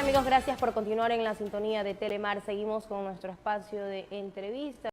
amigos, gracias por continuar en la sintonía de Telemar. Seguimos con nuestro espacio de entrevistas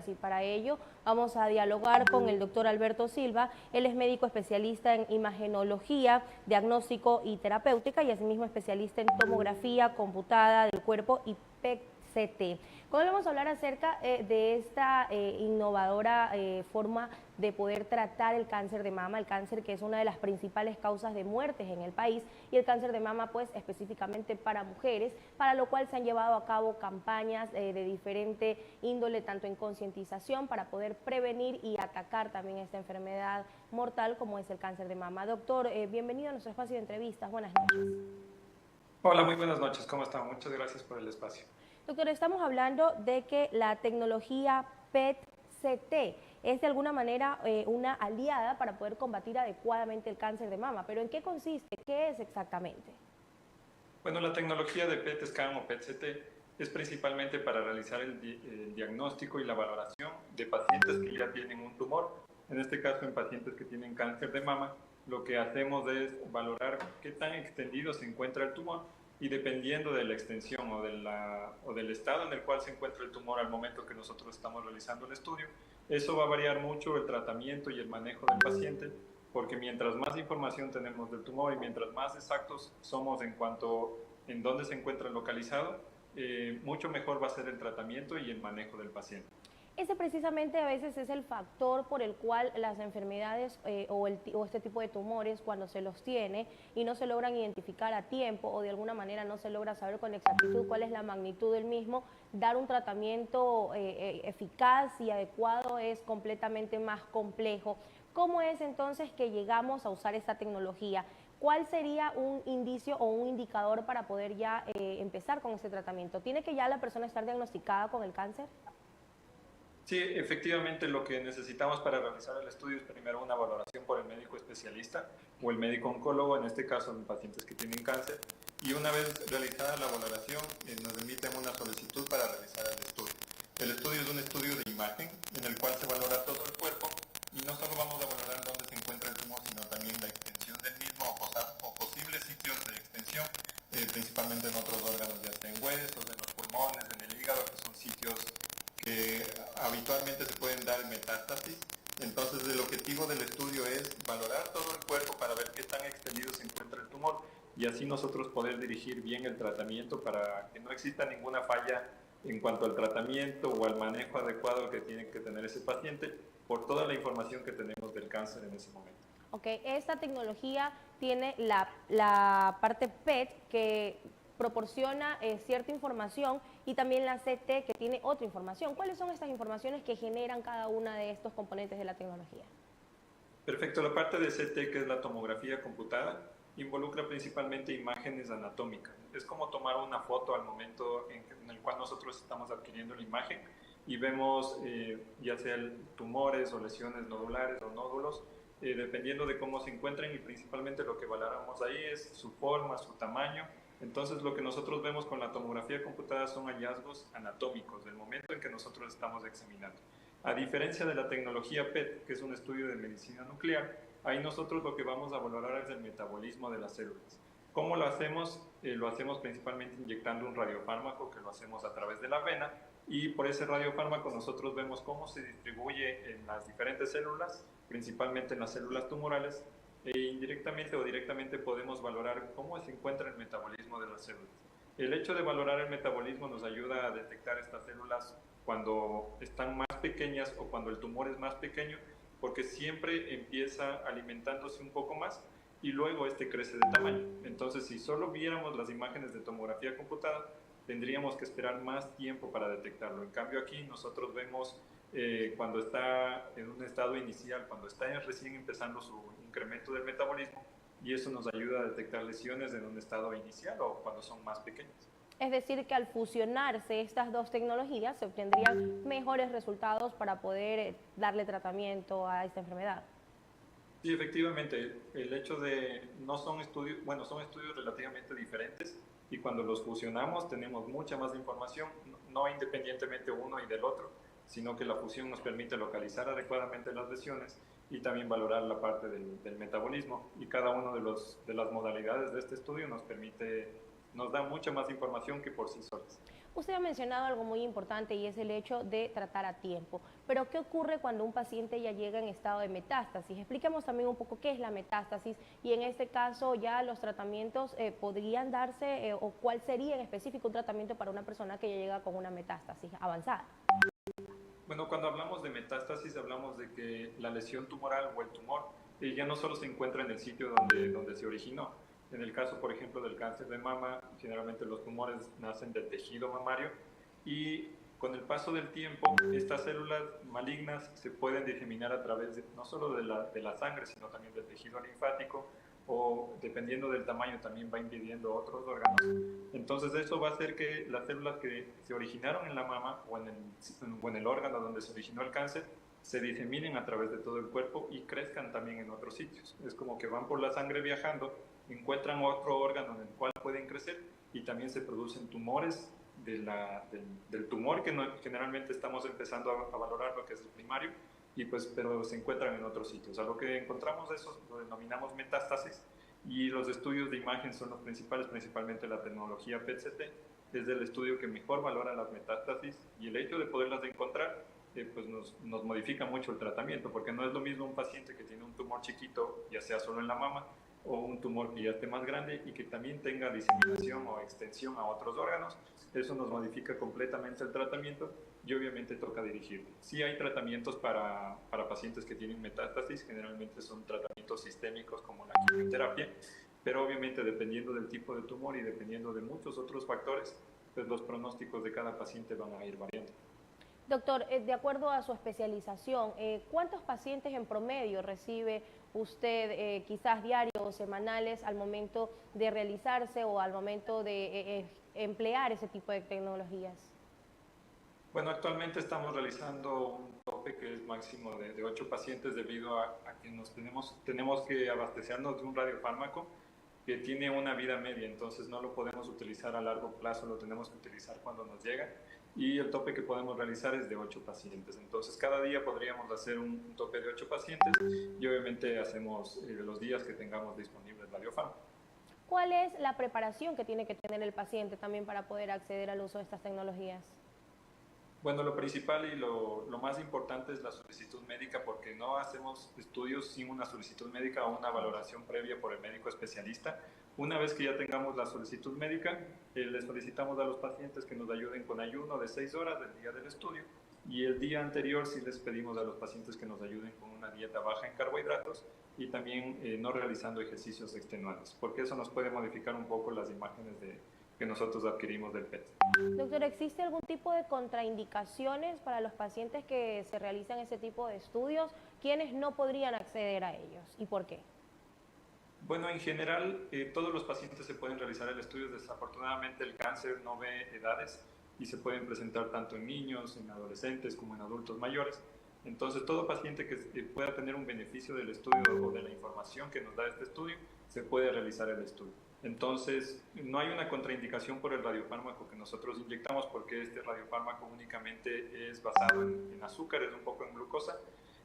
y para ello vamos a dialogar con el doctor Alberto Silva. Él es médico especialista en imagenología, diagnóstico y terapéutica y asimismo especialista en tomografía computada del cuerpo y PET-CT. Con él vamos a hablar acerca de esta innovadora forma de poder tratar el cáncer de mama, el cáncer que es una de las principales causas de muertes en el país, y el cáncer de mama pues específicamente para mujeres, para lo cual se han llevado a cabo campañas de diferente índole, tanto en concientización para poder prevenir y atacar también esta enfermedad mortal como es el cáncer de mama. Doctor, bienvenido a nuestro espacio de entrevistas. Buenas noches. Hola, muy buenas noches. ¿Cómo están? Muchas gracias por el espacio. Doctor, estamos hablando de que la tecnología PET-CT es de alguna manera una aliada para poder combatir adecuadamente el cáncer de mama, pero ¿en qué consiste? ¿Qué es exactamente? Bueno, la tecnología de PET scan o PET-CT es principalmente para realizar el diagnóstico y la valoración de pacientes que ya tienen un tumor. En este caso, en pacientes que tienen cáncer de mama, lo que hacemos es valorar qué tan extendido se encuentra el tumor y dependiendo de la extensión o del estado en el cual se encuentra el tumor al momento que nosotros estamos realizando el estudio, eso va a variar mucho el tratamiento y el manejo del paciente, porque mientras más información tenemos del tumor y mientras más exactos somos en cuanto en dónde se encuentra localizado, mucho mejor va a ser el tratamiento y el manejo del paciente. Ese precisamente a veces es el factor por el cual las enfermedades o este tipo de tumores, cuando se los tiene y no se logran identificar a tiempo o de alguna manera no se logra saber con exactitud cuál es la magnitud del mismo, dar un tratamiento eficaz y adecuado es completamente más complejo. ¿Cómo es entonces que llegamos a usar esta tecnología? ¿Cuál sería un indicio o un indicador para poder ya empezar con este tratamiento? ¿Tiene que ya la persona estar diagnosticada con el cáncer? Sí, efectivamente lo que necesitamos para realizar el estudio es primero una valoración por el médico especialista o el médico oncólogo, en este caso en pacientes que tienen cáncer, y una vez realizada la valoración nos emiten una solicitud para realizar el estudio. El estudio es un estudio de imagen en el cual se valora todo el cuerpo y no solo vamos a valorar dónde se encuentra el tumor, sino también la extensión del mismo o posibles sitios de extensión, principalmente en otros órganos, ya sea en huesos, en los pulmones, en el hígado, que son sitios que habitualmente se pueden dar metástasis. Entonces el objetivo del estudio es valorar todo el cuerpo para ver qué tan extendido se encuentra el tumor y así nosotros poder dirigir bien el tratamiento para que no exista ninguna falla en cuanto al tratamiento o al manejo adecuado que tiene que tener ese paciente por toda la información que tenemos del cáncer en ese momento. Ok, esta tecnología tiene la parte PET que proporciona cierta información y también la CT que tiene otra información. ¿Cuáles son estas informaciones que generan cada una de estos componentes de la tecnología? Perfecto, la parte de CT, que es la tomografía computada, involucra principalmente imágenes anatómicas. Es como tomar una foto al momento en el cual nosotros estamos adquiriendo la imagen y vemos ya sea tumores o lesiones nodulares o nódulos, dependiendo de cómo se encuentren, y principalmente lo que valoramos ahí es su forma, su tamaño. Entonces lo que nosotros vemos con la tomografía computada son hallazgos anatómicos del momento en que nosotros estamos examinando. A diferencia de la tecnología PET, que es un estudio de medicina nuclear, ahí nosotros lo que vamos a valorar es el metabolismo de las células. ¿Cómo lo hacemos? Lo hacemos principalmente inyectando un radiofármaco, que lo hacemos a través de la vena, y por ese radiofármaco nosotros vemos cómo se distribuye en las diferentes células, principalmente en las células tumorales, e indirectamente o directamente podemos valorar cómo se encuentra el metabolismo de las células. El hecho de valorar el metabolismo nos ayuda a detectar estas células cuando están más pequeñas o cuando el tumor es más pequeño, porque siempre empieza alimentándose un poco más y luego este crece de tamaño. Entonces, si solo viéramos las imágenes de tomografía computada, tendríamos que esperar más tiempo para detectarlo. En cambio, aquí nosotros vemos cuando está en un estado inicial, cuando está recién empezando su incremento del metabolismo, y eso nos ayuda a detectar lesiones en un estado inicial o cuando son más pequeñas. Es decir, que al fusionarse estas dos tecnologías se obtendrían mejores resultados para poder darle tratamiento a esta enfermedad. Sí, efectivamente, el hecho de no son estudios, bueno, son estudios relativamente diferentes y cuando los fusionamos tenemos mucha más información, no independientemente uno y del otro, sino que la fusión nos permite localizar adecuadamente las lesiones y también valorar la parte del metabolismo, y cada uno de las modalidades de este estudio nos permite Nos da mucha más información que por sí solas. Usted ha mencionado algo muy importante y es el hecho de tratar a tiempo. Pero ¿qué ocurre cuando un paciente ya llega en estado de metástasis? Explíquemos también un poco qué es la metástasis y en este caso ya los tratamientos podrían darse o cuál sería en específico un tratamiento para una persona que ya llega con una metástasis avanzada. Bueno, cuando hablamos de metástasis hablamos de que la lesión tumoral o el tumor ya no solo se encuentra en el sitio donde se originó. En el caso, por ejemplo, del cáncer de mama, generalmente los tumores nacen del tejido mamario y con el paso del tiempo, estas células malignas se pueden diseminar a través no solo de la sangre, sino también del tejido linfático o dependiendo del tamaño también va impidiendo otros órganos. Entonces eso va a hacer que las células que se originaron en la mama o en el órgano donde se originó el cáncer se diseminen a través de todo el cuerpo y crezcan también en otros sitios. Es como que van por la sangre viajando, encuentran otro órgano en el cual pueden crecer y también se producen tumores del tumor que generalmente estamos empezando a valorar lo que es el primario, pero se encuentran en otros sitios. A lo que encontramos eso lo denominamos metástasis y los estudios de imagen son los principales, principalmente la tecnología PET-CT, es el estudio que mejor valora las metástasis y el hecho de poderlas encontrar nos modifica mucho el tratamiento, porque no es lo mismo un paciente que tiene un tumor chiquito, ya sea solo en la mama, o un tumor que ya esté más grande y que también tenga diseminación o extensión a otros órganos. Eso nos modifica completamente el tratamiento y obviamente toca dirigirlo. Sí hay tratamientos para pacientes que tienen metástasis, generalmente son tratamientos sistémicos como la quimioterapia, pero obviamente dependiendo del tipo de tumor y dependiendo de muchos otros factores, pues los pronósticos de cada paciente van a ir variando. Doctor, de acuerdo a su especialización, ¿cuántos pacientes en promedio recibe usted quizás diarios o semanales al momento de realizarse o al momento de emplear ese tipo de tecnologías? Bueno, actualmente estamos realizando un tope que es máximo de 8 pacientes debido a que tenemos que abastecernos de un radiofármaco que tiene una vida media, entonces no lo podemos utilizar a largo plazo, lo tenemos que utilizar cuando nos llega y el tope que podemos realizar es de 8 pacientes. Entonces cada día podríamos hacer un tope de 8 pacientes y obviamente hacemos los días que tengamos disponibles radiofármaco. ¿Cuál es la preparación que tiene que tener el paciente también para poder acceder al uso de estas tecnologías? Bueno, lo principal y lo más importante es la solicitud médica, porque no hacemos estudios sin una solicitud médica o una valoración previa por el médico especialista. Una vez que ya tengamos la solicitud médica, le solicitamos a los pacientes que nos ayuden con ayuno de 6 horas del día del estudio y el día anterior sí les pedimos a los pacientes que nos ayuden con una dieta baja en carbohidratos y también no realizando ejercicios extenuantes, porque eso nos puede modificar un poco las imágenes que nosotros adquirimos del PET. Doctor, ¿existe algún tipo de contraindicaciones para los pacientes que se realizan ese tipo de estudios? ¿Quiénes no podrían acceder a ellos y por qué? Bueno, en general, todos los pacientes se pueden realizar el estudio. Desafortunadamente, el cáncer no ve edades y se pueden presentar tanto en niños, en adolescentes, como en adultos mayores. Entonces, todo paciente que pueda tener un beneficio del estudio o de la información que nos da este estudio, se puede realizar el estudio. Entonces, no hay una contraindicación por el radiofármaco que nosotros inyectamos, porque este radiofármaco únicamente es basado en azúcar, es un poco en glucosa,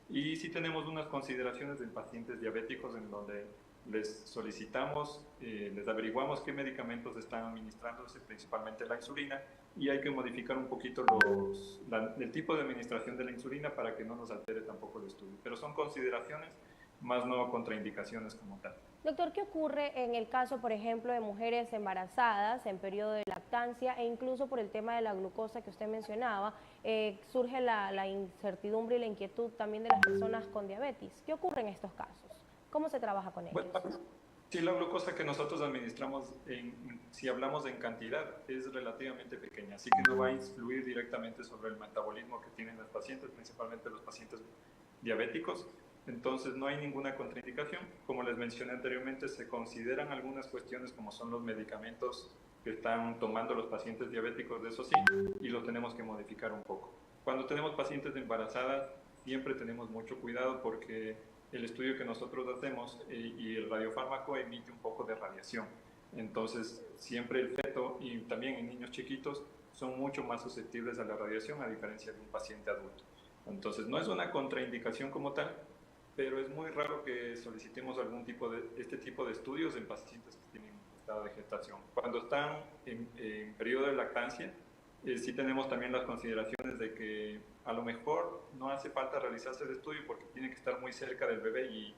y sí tenemos unas consideraciones en pacientes diabéticos en donde les solicitamos, les averiguamos qué medicamentos están administrándose, principalmente la insulina, y hay que modificar un poquito el tipo de administración de la insulina para que no nos altere tampoco el estudio. Pero son consideraciones, más no contraindicaciones como tal. Doctor, ¿qué ocurre en el caso, por ejemplo, de mujeres embarazadas en periodo de lactancia e incluso por el tema de la glucosa que usted mencionaba? Surge la incertidumbre y la inquietud también de las personas con diabetes. ¿Qué ocurre en estos casos? ¿Cómo se trabaja con ellos? Bueno, sí, la glucosa que nosotros administramos, si hablamos en cantidad, es relativamente pequeña, así que no va a influir directamente sobre el metabolismo que tienen los pacientes, principalmente los pacientes diabéticos. Entonces no hay ninguna contraindicación. Como les mencioné anteriormente, se consideran algunas cuestiones como son los medicamentos que están tomando los pacientes diabéticos, de eso sí, y lo tenemos que modificar un poco. Cuando tenemos pacientes embarazadas, siempre tenemos mucho cuidado porque el estudio que nosotros hacemos y el radiofármaco emite un poco de radiación. Entonces, siempre el feto y también en niños chiquitos son mucho más susceptibles a la radiación a diferencia de un paciente adulto. Entonces, no es una contraindicación como tal, pero es muy raro que solicitemos este tipo de estudios en pacientes que tienen estado de gestación. Cuando están en periodo de lactancia, sí tenemos también las consideraciones de que a lo mejor no hace falta realizarse el estudio porque tiene que estar muy cerca del bebé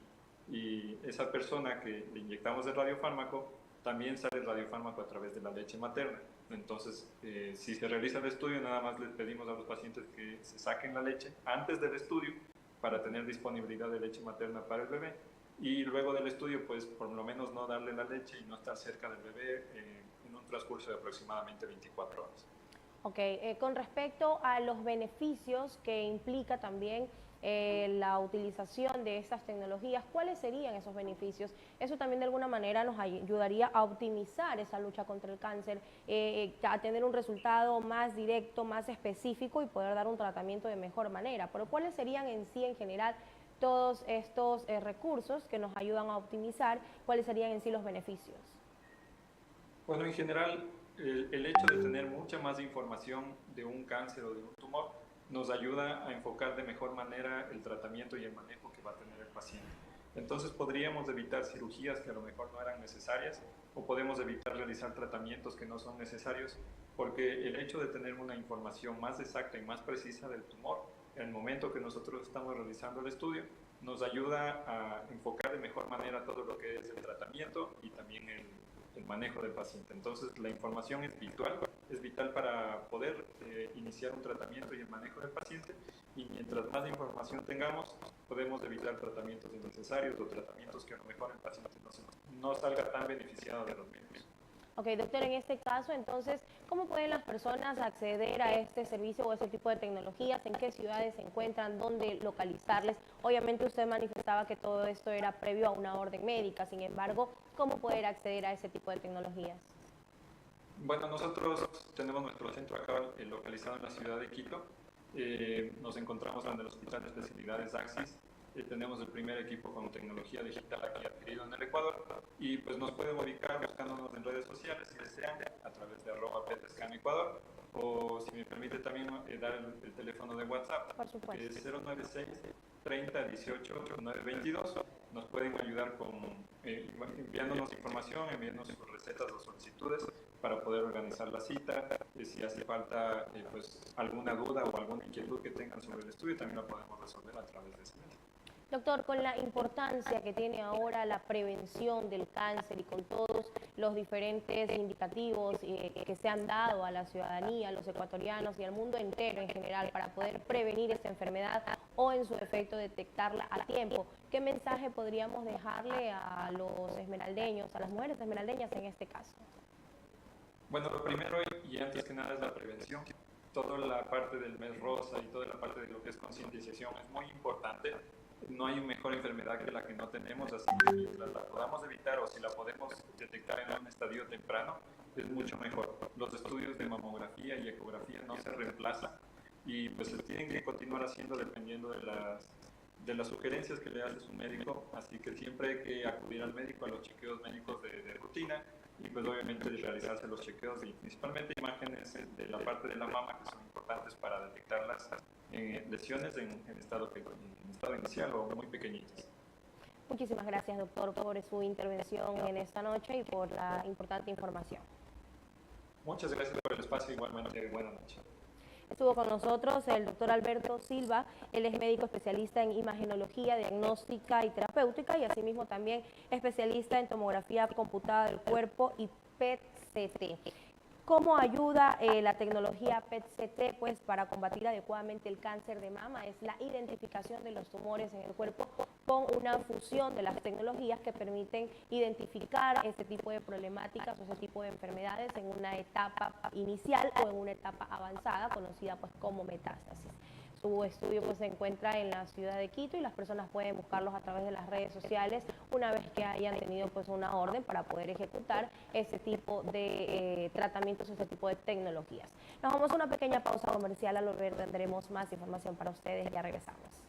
y esa persona que le inyectamos el radiofármaco, también sale el radiofármaco a través de la leche materna. Entonces, si se realiza el estudio, nada más les pedimos a los pacientes que se saquen la leche antes del estudio para tener disponibilidad de leche materna para el bebé. Y luego del estudio, pues por lo menos no darle la leche y no estar cerca del bebé en un transcurso de aproximadamente 24 horas. Ok, con respecto a los beneficios que implica también la utilización de estas tecnologías, ¿cuáles serían esos beneficios? Eso también de alguna manera nos ayudaría a optimizar esa lucha contra el cáncer, a tener un resultado más directo, más específico y poder dar un tratamiento de mejor manera. Pero ¿cuáles serían en sí, en general, todos estos recursos que nos ayudan a optimizar? ¿Cuáles serían en sí los beneficios? Bueno, en general, el hecho de tener mucha más información de un cáncer o de un tumor nos ayuda a enfocar de mejor manera el tratamiento y el manejo que va a tener el paciente. Entonces podríamos evitar cirugías que a lo mejor no eran necesarias o podemos evitar realizar tratamientos que no son necesarios porque el hecho de tener una información más exacta y más precisa del tumor en el momento que nosotros estamos realizando el estudio nos ayuda a enfocar de mejor manera todo lo que es el tratamiento y también el manejo del paciente. Entonces la información es vital para poder iniciar un tratamiento y el manejo del paciente y mientras más información tengamos podemos evitar tratamientos innecesarios o tratamientos que a lo mejor el paciente no salga tan beneficiado de los mismos. Ok, doctor, en este caso, entonces, ¿cómo pueden las personas acceder a este servicio o este tipo de tecnologías? ¿En qué ciudades se encuentran? ¿Dónde localizarles? Obviamente usted manifestaba que todo esto era previo a una orden médica, sin embargo, ¿cómo poder acceder a ese tipo de tecnologías? Bueno, nosotros tenemos nuestro centro acá localizado en la ciudad de Quito. Nos encontramos en el Hospital de Especialidades Axis. Tenemos el primer equipo con tecnología digital aquí adquirido en el Ecuador y pues nos pueden ubicar buscándonos en redes sociales si desean a través de @PETscanEcuador o si me permite también dar el teléfono de WhatsApp que es 096 30 18 922. Nos pueden ayudar con enviándonos información, enviándonos sus recetas o solicitudes para poder organizar la cita. Si hace falta pues alguna duda o alguna inquietud que tengan sobre el estudio, también la podemos resolver a través de ese medio. Doctor, con la importancia que tiene ahora la prevención del cáncer y con todos los diferentes indicativos que se han dado a la ciudadanía, a los ecuatorianos y al mundo entero en general para poder prevenir esta enfermedad o en su defecto detectarla a tiempo, ¿qué mensaje podríamos dejarle a los esmeraldeños, a las mujeres esmeraldeñas en este caso? Bueno, lo primero y antes que nada es la prevención. Toda la parte del mes rosa y toda la parte de lo que es concientización es muy importante. No hay mejor enfermedad que la que no tenemos, así que mientras la podamos evitar o si la podemos detectar en un estadio temprano, es mucho mejor. Los estudios de mamografía y ecografía no se reemplazan y pues se tienen que continuar haciendo dependiendo de las sugerencias que le hace su médico, así que siempre hay que acudir al médico, a los chequeos médicos de rutina y pues obviamente realizarse los chequeos y principalmente imágenes de la parte de la mama que son importantes para detectar las lesiones en estado inicial o muy pequeñitas. Muchísimas gracias, doctor, por su intervención en esta noche y por la importante información. Muchas gracias por el espacio, igualmente buenas noches. Estuvo con nosotros el doctor Alberto Silva, él es médico especialista en imagenología, diagnóstica y terapéutica y asimismo también especialista en tomografía computada del cuerpo y PET-CT. ¿Cómo ayuda la tecnología PET-CT pues, para combatir adecuadamente el cáncer de mama? Es la identificación de los tumores en el cuerpo con una fusión de las tecnologías que permiten identificar este tipo de problemáticas o ese tipo de enfermedades en una etapa inicial o en una etapa avanzada conocida pues, como metástasis. Su estudio pues, se encuentra en la ciudad de Quito y las personas pueden buscarlos a través de las redes sociales una vez que hayan tenido pues, una orden para poder ejecutar ese tipo de tratamientos, ese tipo de tecnologías. Nos vamos a una pequeña pausa comercial, al volver tendremos más información para ustedes, ya regresamos.